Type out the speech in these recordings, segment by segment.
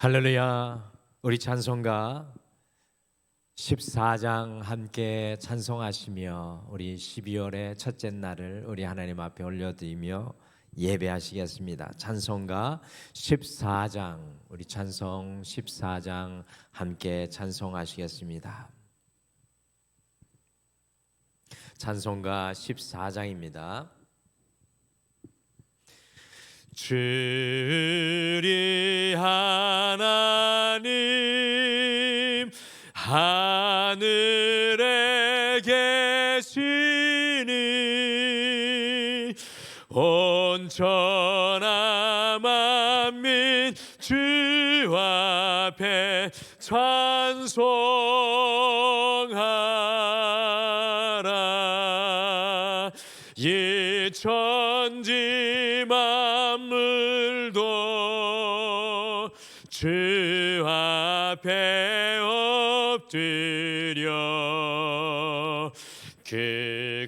할렐루야. 우리 찬송가 14장 함께 찬송하시며 우리 12월의 첫째 날을 우리 하나님 앞에 올려드리며 예배하시겠습니다. 찬송가 14장, 우리 찬송 14장 함께 찬송하시겠습니다. 찬송가 14장입니다. 주리 하나님 하늘에 계시니 온 천하 만민 주 앞에 찬송하라. 이 천지 만물도 주 앞에 엎드려 그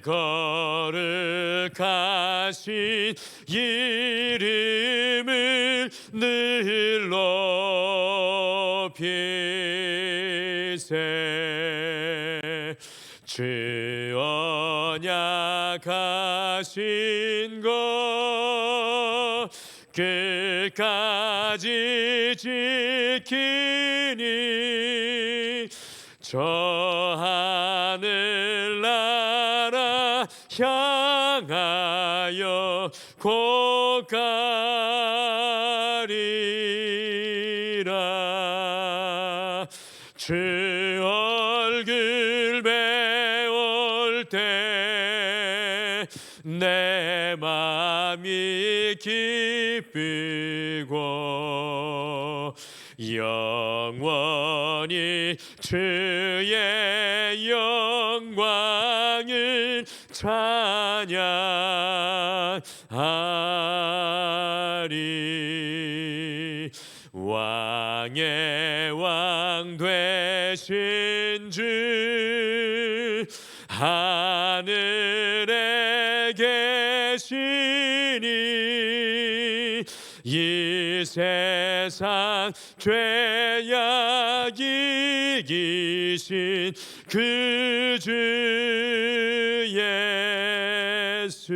거룩하신 이름을 늘 높이세. 주 언약하신 것 끝까지 지키니 저 하늘나라 향하여 곧 가리라. 주 얼굴 배울 때 내 맘이 기쁘고 영원히 주의 영광을 찬양하리. 왕의 왕 되신 주 하늘에 계시니 이 세상 죄악 이기신 그 주 예수.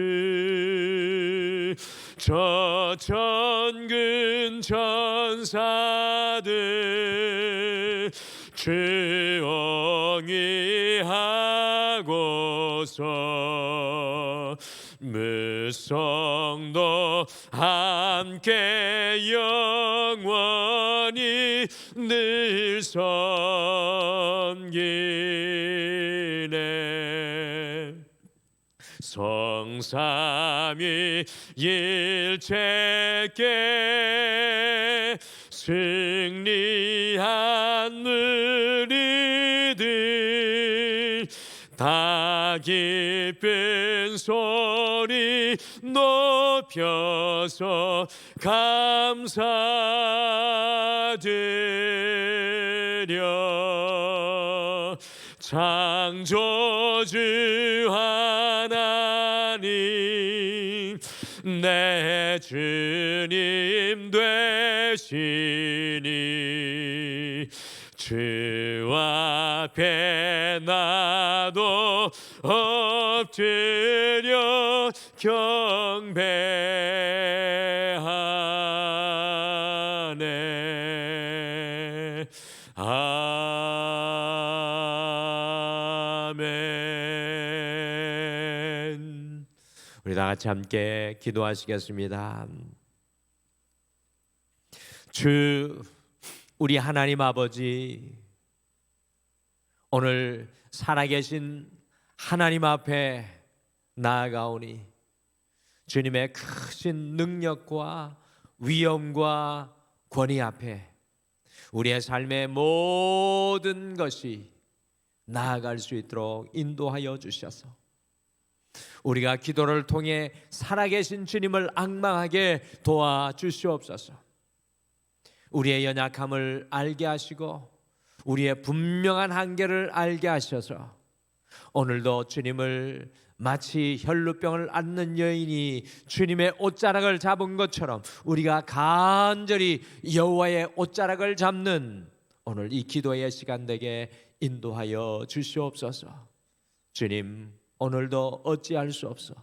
저 천군 천사들 주옹이하고서 무성도 함께 영원히 늘 섬기네. 성삼위 일체께 승리한 무리들 다 기쁜 소리 높여서 감사드려. 창조주 하나님 내 주님 되시니 주 앞에 나도 엎드려 경배하네. 아멘. 우리 다 같이 함께 기도하시겠습니다. 주 우리 하나님 아버지, 오늘 살아계신 하나님 앞에 나아가오니 주님의 크신 능력과 위엄과 권위 앞에 우리의 삶의 모든 것이 나아갈 수 있도록 인도하여 주셔서 우리가 기도를 통해 살아계신 주님을 앙망하게 도와주시옵소서. 우리의 연약함을 알게 하시고 우리의 분명한 한계를 알게 하셔서 오늘도 주님을 마치 혈루병을 앓는 여인이 주님의 옷자락을 잡은 것처럼 우리가 간절히 여호와의 옷자락을 잡는 오늘 이 기도의 시간 되게 인도하여 주시옵소서. 주님, 오늘도 어찌할 수 없어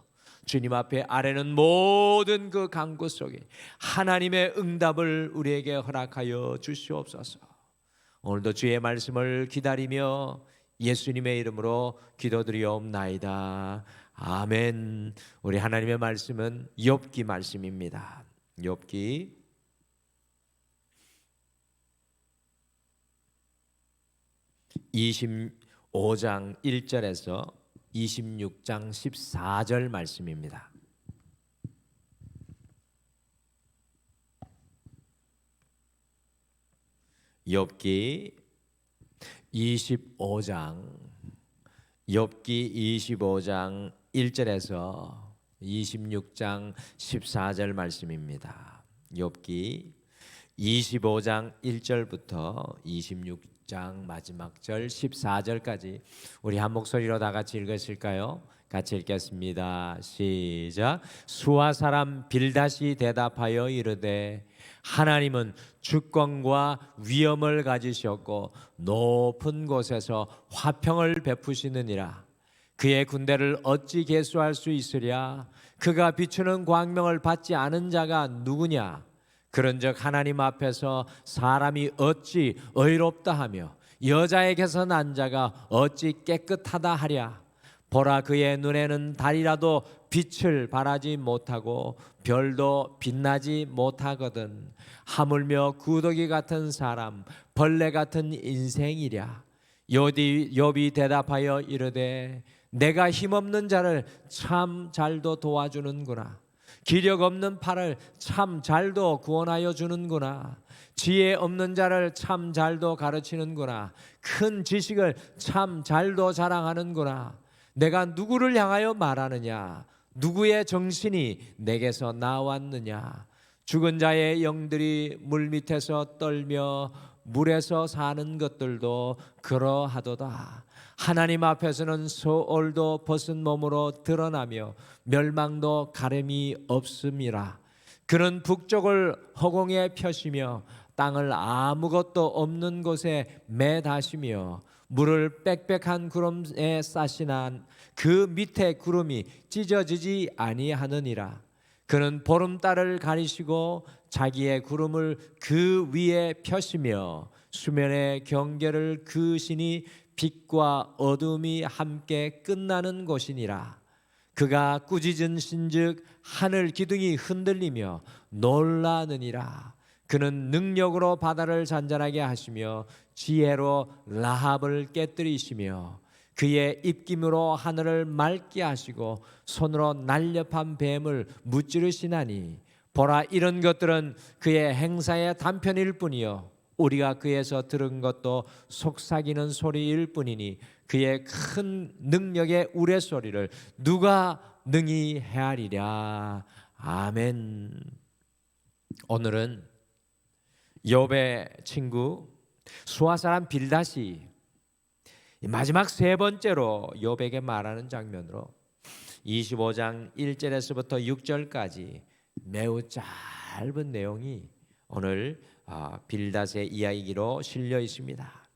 주님 앞에 아뢰는 모든 그 간구 속에 하나님의 응답을 우리에게 허락하여 주시옵소서. 오늘도 주의 말씀을 기다리며 예수님의 이름으로 기도드리옵나이다. 아멘. 우리 하나님의 말씀은 욥기 말씀입니다. 욥기 25장 1절에서 26장 14절 말씀입니다. 욥기 25장 1절에서 26장 14절 말씀입니다. 욥기 25장 1절부터 26장 마지막 절 14절까지 우리 한 목소리로 다 같이 읽으실까요? 같이 읽겠습니다. 시작. 수아 사람 빌닷이 대답하여 이르되 하나님은 주권과 위엄을 가지셨고 높은 곳에서 화평을 베푸시느니라. 그의 군대를 어찌 계수할 수 있으랴? 그가 비추는 광명을 받지 않은 자가 누구냐? 그런즉 하나님 앞에서 사람이 어찌 의롭다 하며 여자에게서 난 자가 어찌 깨끗하다 하랴? 보라, 그의 눈에는 달이라도 빛을 발하지 못하고 별도 빛나지 못하거든. 하물며 구더기 같은 사람, 벌레 같은 인생이랴. 욥이 대답하여 이르되 내가 힘없는 자를 참 잘도 도와주는구나. 기력 없는 팔을 참 잘도 구원하여 주는구나. 지혜 없는 자를 참 잘도 가르치는구나. 큰 지식을 참 잘도 자랑하는구나. 내가 누구를 향하여 말하느냐? 누구의 정신이 내게서 나왔느냐? 죽은 자의 영들이 물밑에서 떨며 물에서 사는 것들도 그러하도다. 하나님 앞에서는 소올도 벗은 몸으로 드러나며 멸망도 가름이 없음이라. 그는 북쪽을 허공에 펴시며 땅을 아무것도 없는 곳에 매다시며 물을 빽빽한 구름에 싸시나 그 밑에 구름이 찢어지지 아니하느니라. 그는 보름달을 가리시고 자기의 구름을 그 위에 펴시며 수면의 경계를 그으시니 빛과 어둠이 함께 끝나는 곳이니라. 그가 꾸짖은 신즉 하늘 기둥이 흔들리며 놀라느니라. 그는 능력으로 바다를 잔잔하게 하시며 지혜로 라합을 깨뜨리시며 그의 입김으로 하늘을 맑게 하시고 손으로 날렵한 뱀을 무찌르시나니 보라, 이런 것들은 그의 행사의 단편일 뿐이요 우리가 그에서 들은 것도 속삭이는 소리일 뿐이니 그의 큰 능력의 우레소리를 누가 능히 헤아리랴. 아멘. 오늘은 욥의 친구 수아 사람 빌닷이 마지막 세 번째로 욥에게 말하는 장면으로 25장 1절에서부터 6절까지 매우 짧은 내용이 오늘 빌닷의 이야기로 실려 있습니다.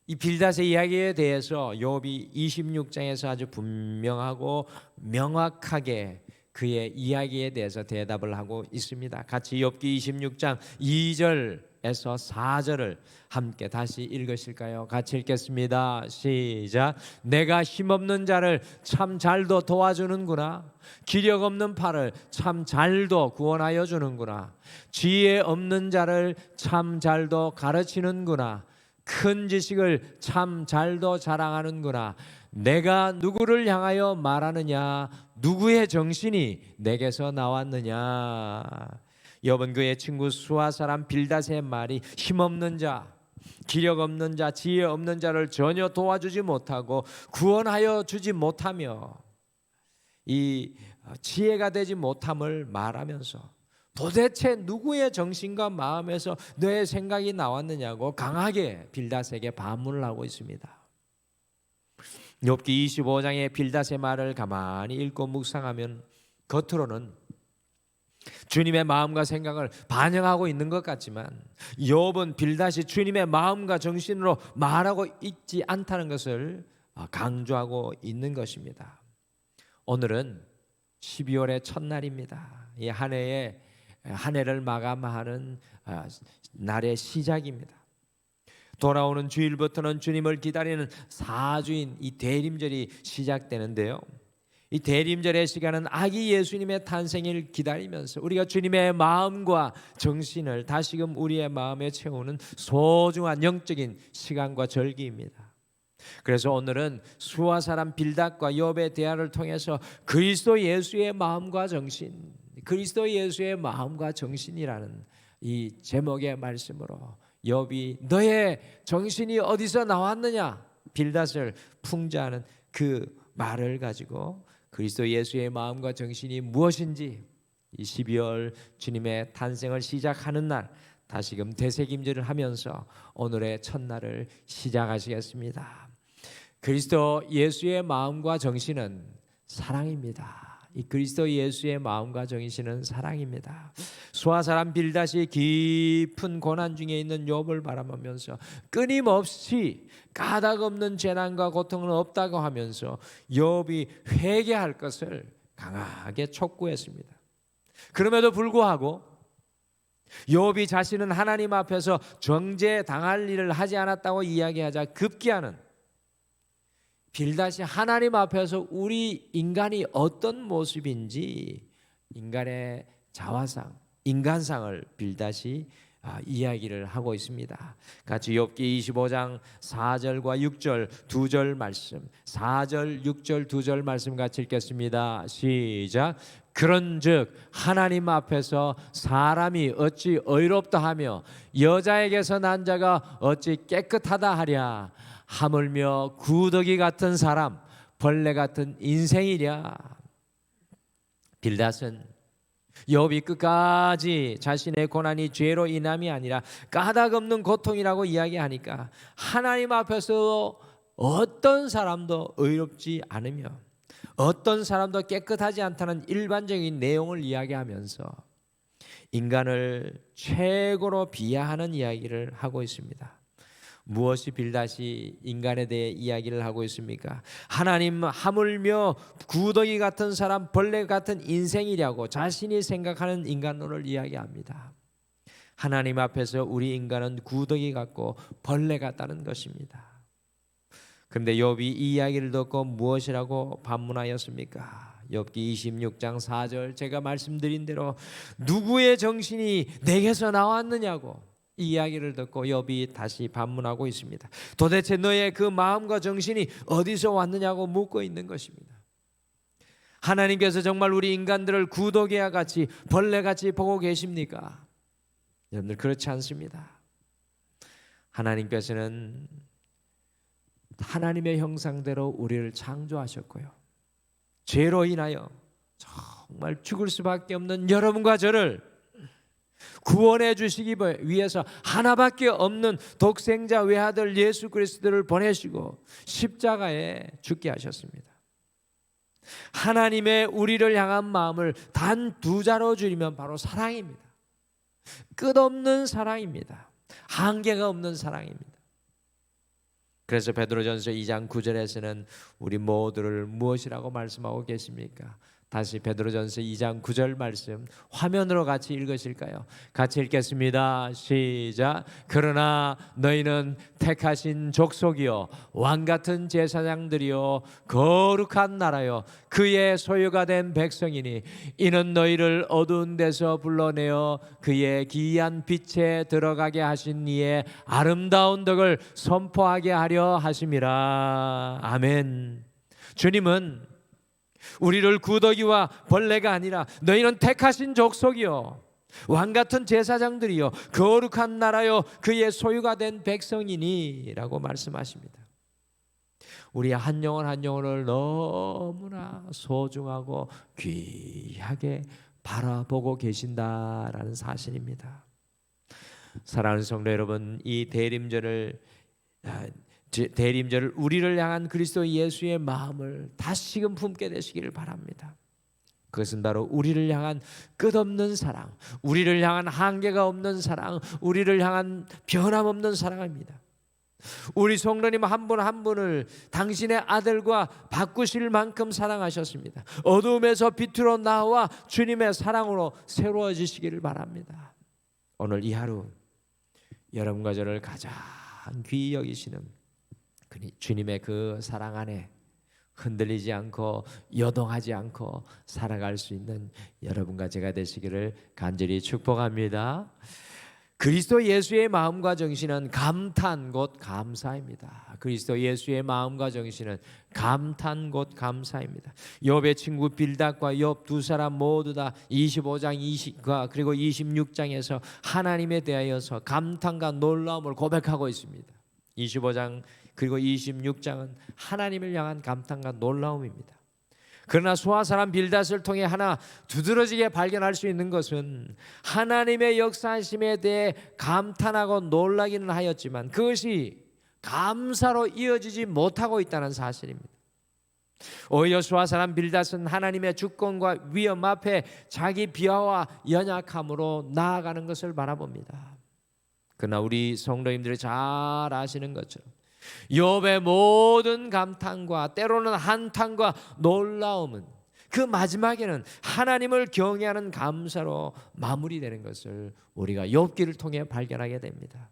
이 빌닷의 이야기에 대해서 욥이 26장에서 아주 분명하고 명확하게 그의 이야기에 대해서 대답을 하고 있습니다. 같이 욥기 26장 2절에서 4절을 함께 다시 읽으실까요? 같이 읽겠습니다. 시작. 내가 힘없는 자를 참 잘도 도와주는구나. 기력 없는 팔을 참 잘도 구원하여 주는구나. 지혜 없는 자를 참 잘도 가르치는구나. 큰 지식을 참 잘도 자랑하는구나. 내가 누구를 향하여 말하느냐? 누구의 정신이 내게서 나왔느냐? 욥은 그의 친구 수아 사람 빌닷의 말이 힘없는 자, 기력 없는 자, 지혜 없는 자를 전혀 도와주지 못하고 구원하여 주지 못하며 이 지혜가 되지 못함을 말하면서 도대체 누구의 정신과 마음에서 내 생각이 나왔느냐고 강하게 빌닷에게 반문을 하고 있습니다. 욥기 25장의 빌닷의 말을 가만히 읽고 묵상하면 겉으로는 주님의 마음과 생각을 반영하고 있는 것 같지만 욥은 빌닷이 주님의 마음과 정신으로 말하고 있지 않다는 것을 강조하고 있는 것입니다. 오늘은 12월의 첫날입니다. 이 한 해를 마감하는 날의 시작입니다. 돌아오는 주일부터는 주님을 기다리는 사주인 이 대림절이 시작되는데요. 이 대림절의 시간은 아기 예수님의 탄생을 기다리면서 우리가 주님의 마음과 정신을 다시금 우리의 마음에 채우는 소중한 영적인 시간과 절기입니다. 그래서 오늘은 수아 사람 빌닷과 욥의 대화를 통해서 그리스도 예수의 마음과 정신, 그리스도 예수의 마음과 정신이라는 이 제목의 말씀으로 욥이 너의 정신이 어디서 나왔느냐 빌닷을 풍자하는 그 말을 가지고 그리스도 예수의 마음과 정신이 무엇인지 이 12월 주님의 탄생을 시작하는 날 다시금 되새김질을 하면서 오늘의 첫날을 시작하시겠습니다. 그리스도 예수의 마음과 정신은 사랑입니다. 이 그리스도 예수의 마음과 정신은 사랑입니다. 수아 사람 빌닷이 깊은 고난 중에 있는 욥을 바라보면서 끊임없이 까닭 없는 재난과 고통은 없다고 하면서 욥이 회개할 것을 강하게 촉구했습니다. 그럼에도 불구하고 욥이 자신은 하나님 앞에서 정죄당할 일을 하지 않았다고 이야기하자 급기야는 빌닷이 하나님 앞에서 우리 인간이 어떤 모습인지 인간의 자화상, 인간상을 빌닷이 이야기를 하고 있습니다. 같이 욥기 25장 4절과 6절 두 절 말씀, 4절, 6절 두 절 말씀 같이 읽겠습니다. 시작. 그런즉 하나님 앞에서 사람이 어찌 의롭다 하며 여자에게서 난 자가 어찌 깨끗하다 하랴. 하물며 구더기 같은 사람, 벌레 같은 인생이랴. 빌닷은 욥이 끝까지 자신의 고난이 죄로 인함이 아니라 까닭 없는 고통이라고 이야기하니까 하나님 앞에서 어떤 사람도 의롭지 않으며 어떤 사람도 깨끗하지 않다는 일반적인 내용을 이야기하면서 인간을 최고로 비하하는 이야기를 하고 있습니다. 무엇이 빌닷이 인간에 대해 이야기를 하고 있습니까? 하나님 하물며 구더기 같은 사람, 벌레 같은 인생이라고 자신이 생각하는 인간론을 이야기합니다. 하나님 앞에서 우리 인간은 구더기 같고 벌레 같다는 것입니다. 그런데 욥이 이 이야기를 듣고 무엇이라고 반문하였습니까? 욥기 26장 4절 제가 말씀드린 대로 누구의 정신이 내게서 나왔느냐고 이 이야기를 듣고 욥이 다시 반문하고 있습니다. 도대체 너의 그 마음과 정신이 어디서 왔느냐고 묻고 있는 것입니다. 하나님께서 정말 우리 인간들을 구더기와 같이 벌레같이 보고 계십니까? 여러분들 그렇지 않습니다. 하나님께서는 하나님의 형상대로 우리를 창조하셨고요. 죄로 인하여 정말 죽을 수밖에 없는 여러분과 저를 구원해 주시기 위해서 하나밖에 없는 독생자 외아들 예수 그리스도를 보내시고 십자가에 죽게 하셨습니다. 하나님의 우리를 향한 마음을 단 두 자로 줄이면 바로 사랑입니다. 끝없는 사랑입니다. 한계가 없는 사랑입니다. 그래서 베드로전서 2장 9절에서는 우리 모두를 무엇이라고 말씀하고 계십니까? 다시 베드로전서 2장 9절 말씀 화면으로 같이 읽으실까요? 같이 읽겠습니다. 시작. 그러나 너희는 택하신 족속이요 왕같은 제사장들이요 거룩한 나라요 그의 소유가 된 백성이니 이는 너희를 어두운 데서 불러내어 그의 기이한 빛에 들어가게 하신 이의 아름다운 덕을 선포하게 하려 하심이라. 아멘. 주님은 우리를 구더기와 벌레가 아니라 너희는 택하신 족속이요 왕같은 제사장들이요 거룩한 나라요 그의 소유가 된 백성이니 라고 말씀하십니다. 우리 한 영혼 한 영혼을 너무나 소중하고 귀하게 바라보고 계신다라는 사실입니다. 사랑하는 성도 여러분, 이 대림절을 대림절 우리를 향한 그리스도 예수의 마음을 다시금 품게 되시기를 바랍니다. 그것은 바로 우리를 향한 끝없는 사랑, 우리를 향한 한계가 없는 사랑, 우리를 향한 변함없는 사랑입니다. 우리 성도님 한 분 한 분을 당신의 아들과 바꾸실 만큼 사랑하셨습니다. 어둠에서 빛으로 나와 주님의 사랑으로 새로워지시기를 바랍니다. 오늘 이 하루 여러분과 저를 가장 귀히 여기시는 주님의 그 사랑 안에 흔들리지 않고 요동하지 않고 살아갈 수 있는 여러분과 제가 되시기를 간절히 축복합니다. 그리스도 예수의 마음과 정신은 감탄 곧 감사입니다. 그리스도 예수의 마음과 정신은 감탄 곧 감사입니다. 욥의 친구 빌닷과 욥 두 사람 모두 다 25장 20과 그리고 26장에서 하나님에 대하여서 감탄과 놀라움을 고백하고 있습니다. 25장 그리고 26장은 하나님을 향한 감탄과 놀라움입니다. 그러나 수아 사람 빌닷을 통해 하나 두드러지게 발견할 수 있는 것은 하나님의 역사하심에 대해 감탄하고 놀라기는 하였지만 그것이 감사로 이어지지 못하고 있다는 사실입니다. 오히려 수아 사람 빌닷은 하나님의 주권과 위엄 앞에 자기 비하와 연약함으로 나아가는 것을 바라봅니다. 그러나 우리 성도님들이 잘 아시는 것처럼 욥의 모든 감탄과 때로는 한탄과 놀라움은 그 마지막에는 하나님을 경외하는 감사로 마무리되는 것을 우리가 욥기를 통해 발견하게 됩니다.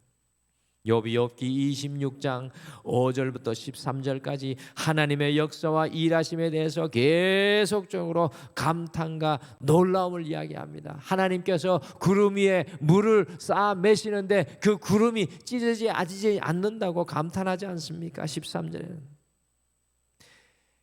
욥기 26장 5절부터 13절까지 하나님의 역사와 일하심에 대해서 계속적으로 감탄과 놀라움을 이야기합니다. 하나님께서 구름 위에 물을 쌓아 매시는데 그 구름이 찢어지지 않는다고 감탄하지 않습니까? 13절에는.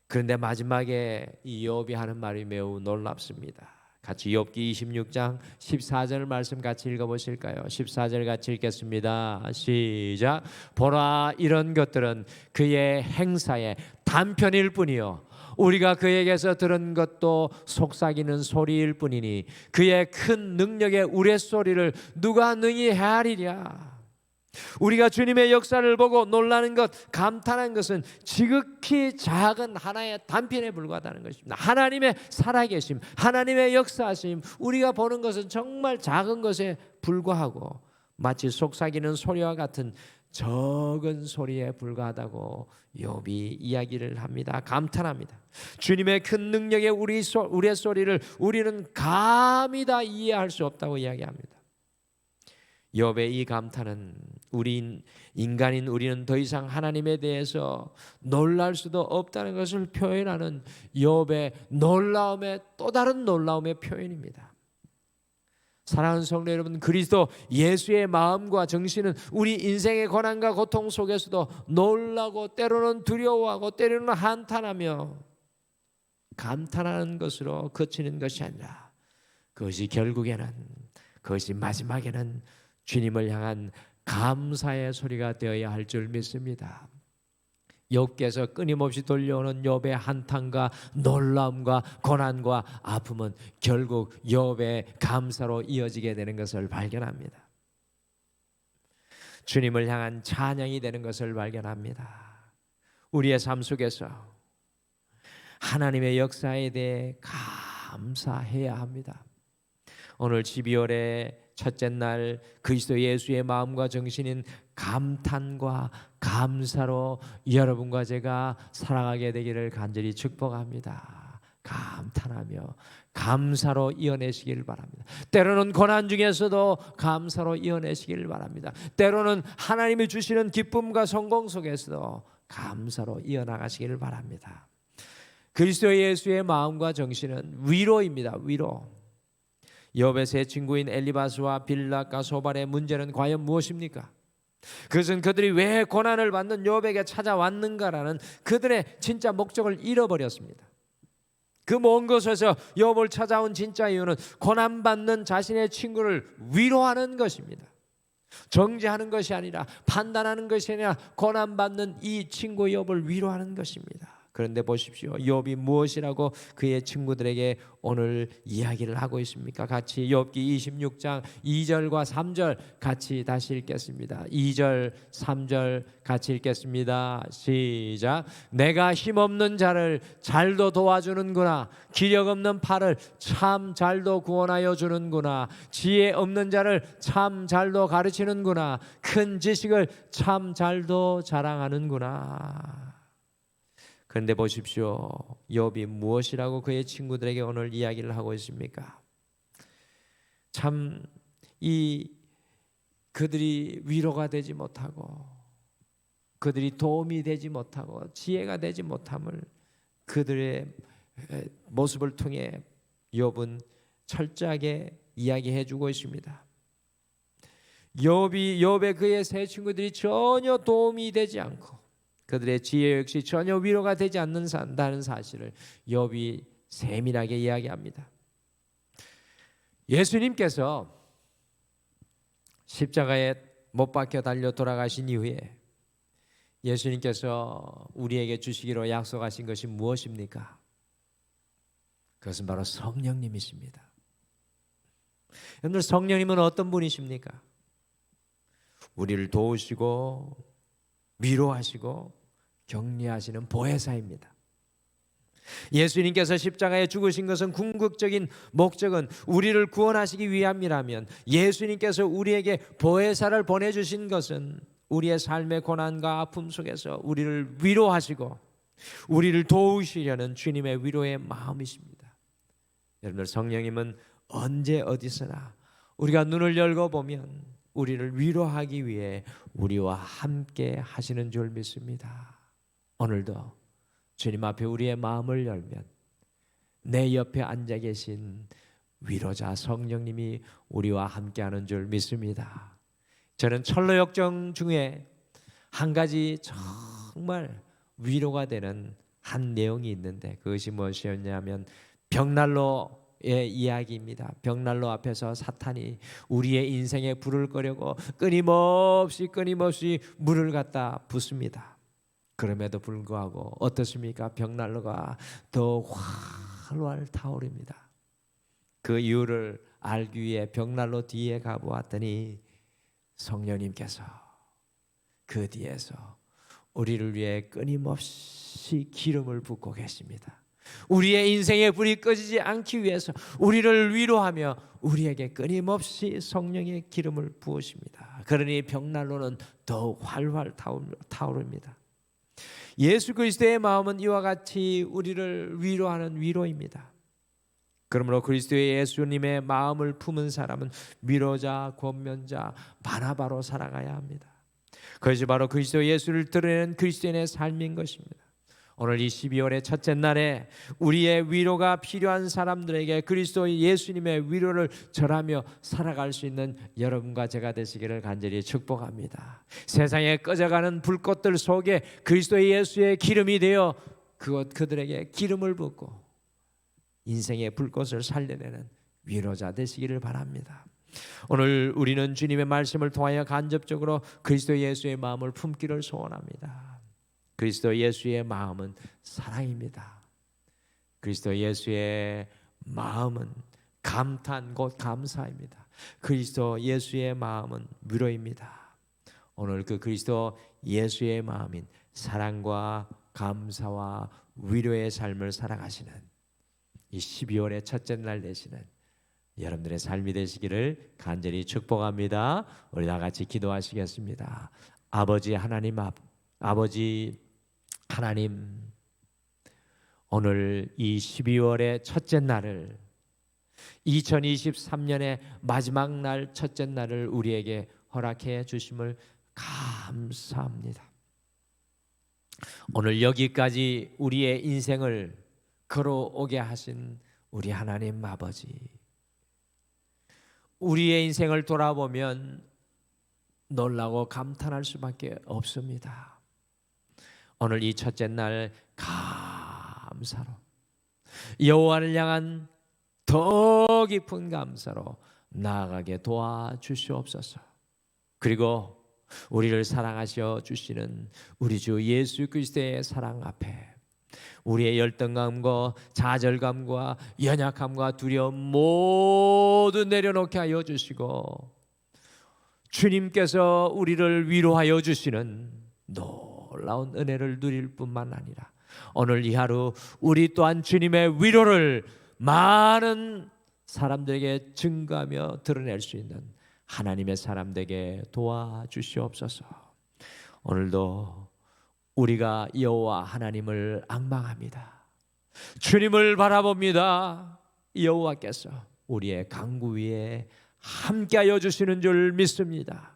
그런데 마지막에 이 욥이 하는 말이 매우 놀랍습니다. 같이 욥기 26장 14절 말씀 같이 읽어보실까요? 14절 같이 읽겠습니다. 시작. 보라, 이런 것들은 그의 행사의 단편일 뿐이요 우리가 그에게서 들은 것도 속삭이는 소리일 뿐이니 그의 큰 능력의 우레소리를 누가 능히 헤아리랴. 우리가 주님의 역사를 보고 놀라는 것, 감탄한 것은 지극히 작은 하나의 단편에 불과하다는 것입니다. 하나님의 살아계심, 하나님의 역사하심, 우리가 보는 것은 정말 작은 것에 불과하고 마치 속삭이는 소리와 같은 적은 소리에 불과하다고 욥이 이야기를 합니다. 감탄합니다. 주님의 큰 능력의 우리의 소리를 우리는 감히 다 이해할 수 없다고 이야기합니다. 욥의 이 감탄은 인간인 우리는 더 이상 하나님에 대해서 놀랄 수도 없다는 것을 표현하는 욥의 놀라움의 또 다른 놀라움의 표현입니다. 사랑하는 성도 여러분, 그리스도 예수의 마음과 정신은 우리 인생의 고난과 고통 속에서도 놀라고 때로는 두려워하고 때로는 한탄하며 감탄하는 것으로 그치는 것이 아니라 그것이 결국에는 그것이 마지막에는 주님을 향한 감사의 소리가 되어야 할 줄 믿습니다. 욥께서 끊임없이 돌려오는 욥의 한탄과 놀라움과 고난과 아픔은 결국 욥의 감사로 이어지게 되는 것을 발견합니다. 주님을 향한 찬양이 되는 것을 발견합니다. 우리의 삶 속에서 하나님의 역사에 대해 감사해야 합니다. 오늘 12월의 첫째 날 그리스도 예수의 마음과 정신인 감탄과 감사로 여러분과 제가 살아가게 되기를 간절히 축복합니다. 감탄하며 감사로 이어내시기를 바랍니다. 때로는 고난 중에서도 감사로 이어내시기를 바랍니다. 때로는 하나님이 주시는 기쁨과 성공 속에서도 감사로 이어나가시기를 바랍니다. 그리스도 예수의 마음과 정신은 위로입니다. 위로. 욥의 세 친구인 엘리바스와 빌닷과 소발의 문제는 과연 무엇입니까? 그것은 그들이 왜 고난을 받는 욥에게 찾아왔는가라는 그들의 진짜 목적을 잃어버렸습니다. 그 먼 곳에서 욥을 찾아온 진짜 이유는 고난받는 자신의 친구를 위로하는 것입니다. 정죄하는 것이 아니라 판단하는 것이 아니라 고난받는 이 친구 욥을 위로하는 것입니다. 그런데 보십시오. 욥이 무엇이라고 그의 친구들에게 오늘 이야기를 하고 있습니까? 같이 욥기 26장 2절과 3절 같이 다시 읽겠습니다. 2절 3절 같이 읽겠습니다. 시작. 내가 힘없는 자를 잘도 도와주는구나. 기력 없는 팔을 참 잘도 구원하여 주는구나. 지혜 없는 자를 참 잘도 가르치는구나. 큰 지식을 참 잘도 자랑하는구나. 그런데 보십시오. 욥이 무엇이라고 그의 친구들에게 오늘 이야기를 하고 있습니까? 참 그들이 위로가 되지 못하고 그들이 도움이 되지 못하고 지혜가 되지 못함을 그들의 모습을 통해 욥은 철저하게 이야기해 주고 있습니다. 욥의 그의 세 친구들이 전혀 도움이 되지 않고 그들의 지혜 역시 전혀 위로가 되지 않는다는 사실을 욥이 세밀하게 이야기합니다. 예수님께서 십자가에 못 박혀 달려 돌아가신 이후에 예수님께서 우리에게 주시기로 약속하신 것이 무엇입니까? 그것은 바로 성령님이십니다. 여러분, 성령님은 어떤 분이십니까? 우리를 도우시고 위로하시고 격려하시는 보혜사입니다. 예수님께서 십자가에 죽으신 것은 궁극적인 목적은 우리를 구원하시기 위함이라면 예수님께서 우리에게 보혜사를 보내주신 것은 우리의 삶의 고난과 아픔 속에서 우리를 위로하시고 우리를 도우시려는 주님의 위로의 마음이십니다. 여러분들, 성령님은 언제 어디서나 우리가 눈을 열고 보면 우리를 위로하기 위해 우리와 함께 하시는 줄 믿습니다. 오늘도 주님 앞에 우리의 마음을 열면 내 옆에 앉아 계신 위로자 성령님이 우리와 함께하는 줄 믿습니다. 저는 철로역정 중에 한 가지 정말 위로가 되는 한 내용이 있는데 그것이 무엇이었냐면 벽난로의 이야기입니다. 벽난로 앞에서 사탄이 우리의 인생에 불을 꺼려고 끊임없이 물을 갖다 붓습니다. 그럼에도 불구하고 어떻습니까? 벽난로가 더 활활 타오릅니다. 그 이유를 알기 위해 벽난로 뒤에 가보았더니 성령님께서 그 뒤에서 우리를 위해 끊임없이 기름을 붓고 계십니다. 우리의 인생의 불이 꺼지지 않기 위해서 우리를 위로하며 우리에게 끊임없이 성령의 기름을 부으십니다. 그러니 벽난로는 더욱 활활 타오릅니다. 예수 그리스도의 마음은 이와 같이 우리를 위로하는 위로입니다. 그러므로 그리스도의 예수님의 마음을 품은 사람은 위로자, 권면자, 바나바로 살아가야 합니다. 그것이 바로 그리스도 예수를 드러내는 그리스도인의 삶인 것입니다. 오늘 이 12월의 첫째 날에 우리의 위로가 필요한 사람들에게 그리스도 예수님의 위로를 전하며 살아갈 수 있는 여러분과 제가 되시기를 간절히 축복합니다. 세상에 꺼져가는 불꽃들 속에 그리스도 예수의 기름이 되어 그들에게 기름을 붓고 인생의 불꽃을 살려내는 위로자 되시기를 바랍니다. 오늘 우리는 주님의 말씀을 통하여 간접적으로 그리스도 예수의 마음을 품기를 소원합니다. 그리스도 예수의 마음은 사랑입니다. 그리스도 예수의 마음은 감탄 곧 감사입니다. 그리스도 예수의 마음은 위로입니다. 오늘 그 그리스도 예수의 마음인 사랑과 감사와 위로의 삶을 살아가시는 이 12월의 첫째 날 되시는 여러분들의 삶이 되시기를 간절히 축복합니다. 우리 다 같이 기도하시겠습니다. 아버지 하나님, 아버지 하나님, 오늘 이 12월의 첫째 날을 2023년의 마지막 날 첫째 날을 우리에게 허락해 주심을 감사합니다. 오늘 여기까지 우리의 인생을 걸어오게 하신 우리 하나님 아버지, 우리의 인생을 돌아보면 놀라고 감탄할 수밖에 없습니다. 오늘 이 첫째 날 감사로 여호와를 향한 더 깊은 감사로 나아가게 도와주시옵소서. 그리고 우리를 사랑하셔 주시는 우리 주 예수 그리스도의 사랑 앞에 우리의 열등감과 좌절감과 연약함과 두려움 모두 내려놓게 하여 주시고, 주님께서 우리를 위로하여 주시는 놀라운 은혜를 누릴 뿐만 아니라 오늘 이 하루 우리 또한 주님의 위로를 많은 사람들에게 증거하며 드러낼 수 있는 하나님의 사람 되게 도와주시옵소서. 오늘도 우리가 여호와 하나님을 앙망합니다. 주님을 바라봅니다. 여호와께서 우리의 강구 위에 함께하여 주시는 줄 믿습니다.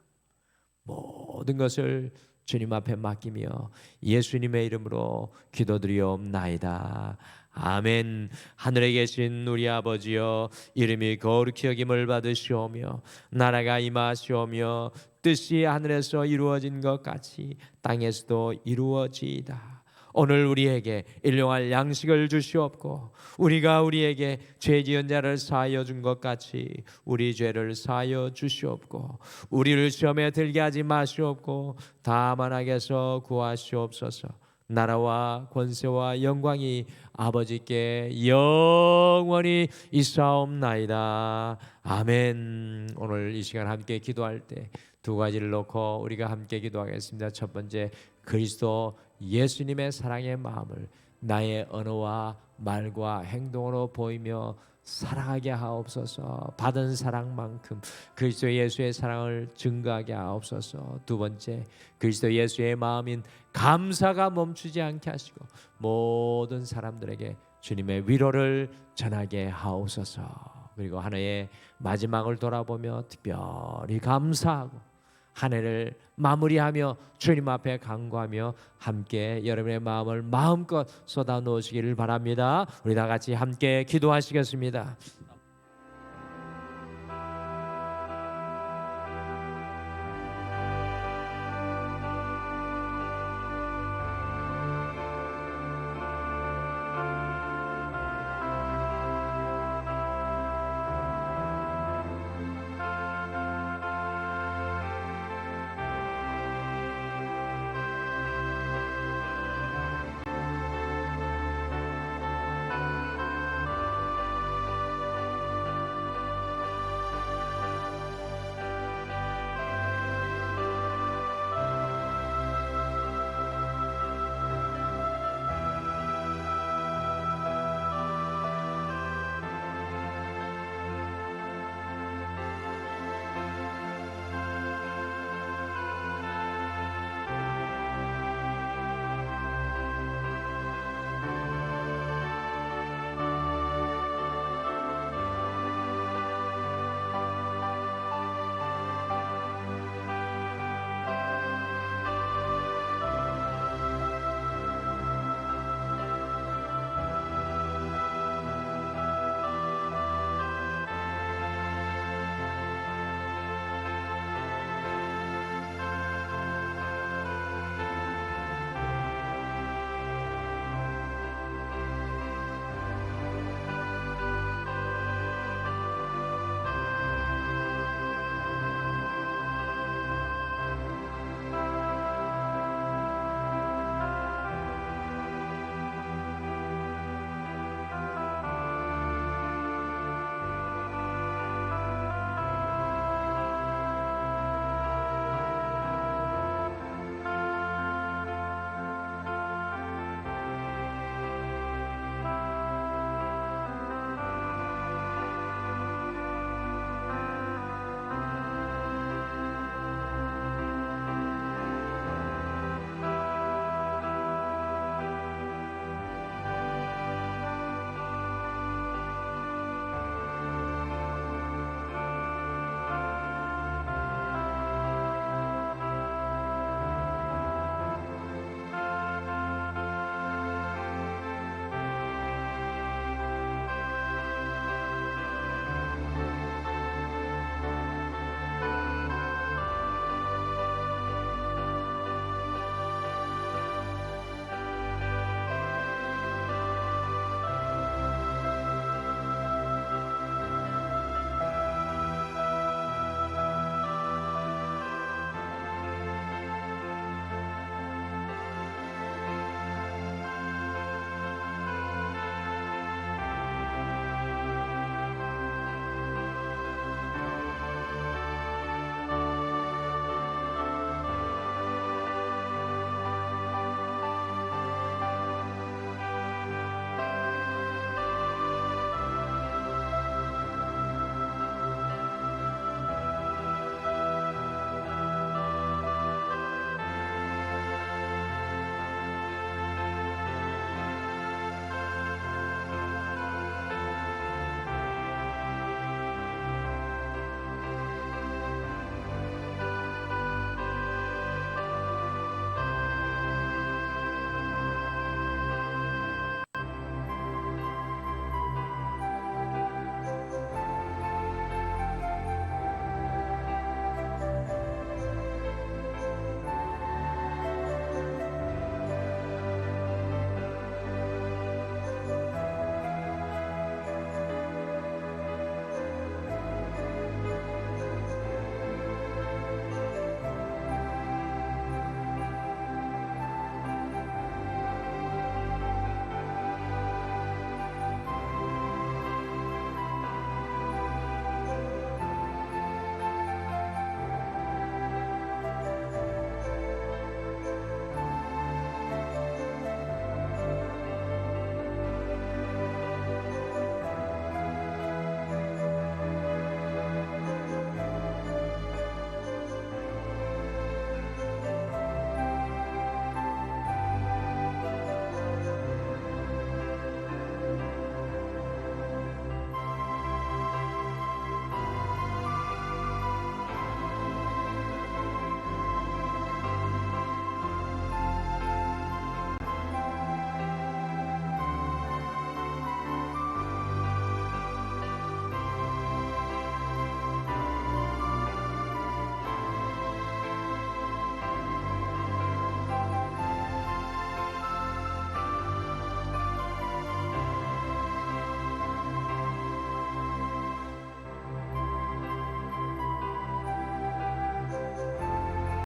모든 것을 주님 앞에 맡기며 예수님의 이름으로 기도드리옵나이다. 아멘. 하늘에 계신 우리 아버지여, 이름이 거룩히 여김을 받으시오며 나라가 임하시오며 뜻이 하늘에서 이루어진 것 같이 땅에서도 이루어지이다. 오늘 우리에게 일용할 양식을 주시옵고, 우리가 우리에게 죄 지은 자를 사하여 준 것 같이 우리 죄를 사하여 주시옵고, 우리를 시험에 들게 하지 마시옵고 다만 악에서 구하시옵소서. 나라와 권세와 영광이 아버지께 영원히 있사옵나이다. 아멘. 오늘 이 시간 함께 기도할 때 두 가지를 놓고 우리가 함께 기도하겠습니다. 첫 번째, 그리스도 예수님의 사랑의 마음을 나의 언어와 말과 행동으로 보이며 사랑하게 하옵소서. 받은 사랑만큼 그리스도 예수의 사랑을 증거하게 하옵소서. 두 번째, 그리스도 예수의 마음인 감사가 멈추지 않게 하시고 모든 사람들에게 주님의 위로를 전하게 하옵소서. 그리고 한 해의 마지막을 돌아보며 특별히 감사하고 한 해를 마무리하며 주님 앞에 간구하며 함께 여러분의 마음을 마음껏 쏟아 놓으시기를 바랍니다. 우리 다 같이 함께 기도하시겠습니다.